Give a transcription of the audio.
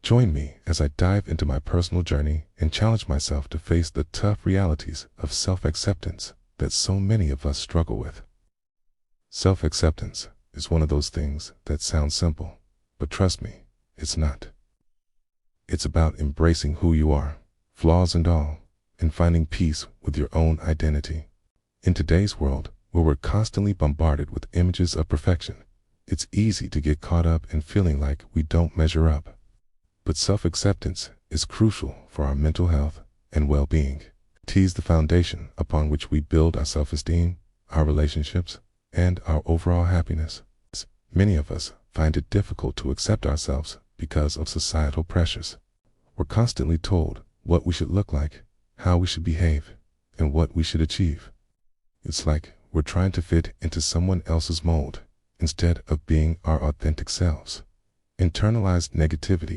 Join me as I dive into my personal journey and challenge myself to face the tough realities of self-acceptance that so many of us struggle with. Self-acceptance is one of those things that sounds simple, but trust me, it's not. It's about embracing who you are, flaws and all, and finding peace with your own identity. In today's world, where we're constantly bombarded with images of perfection, it's easy to get caught up in feeling like we don't measure up. But self-acceptance is crucial for our mental health and well-being. It is the foundation upon which we build our self-esteem, our relationships, and our overall happiness. Many of us find it difficult to accept ourselves because of societal pressures. We're constantly told what we should look like, how we should behave, and what we should achieve. It's like we're trying to fit into someone else's mold instead of being our authentic selves. Internalized negativity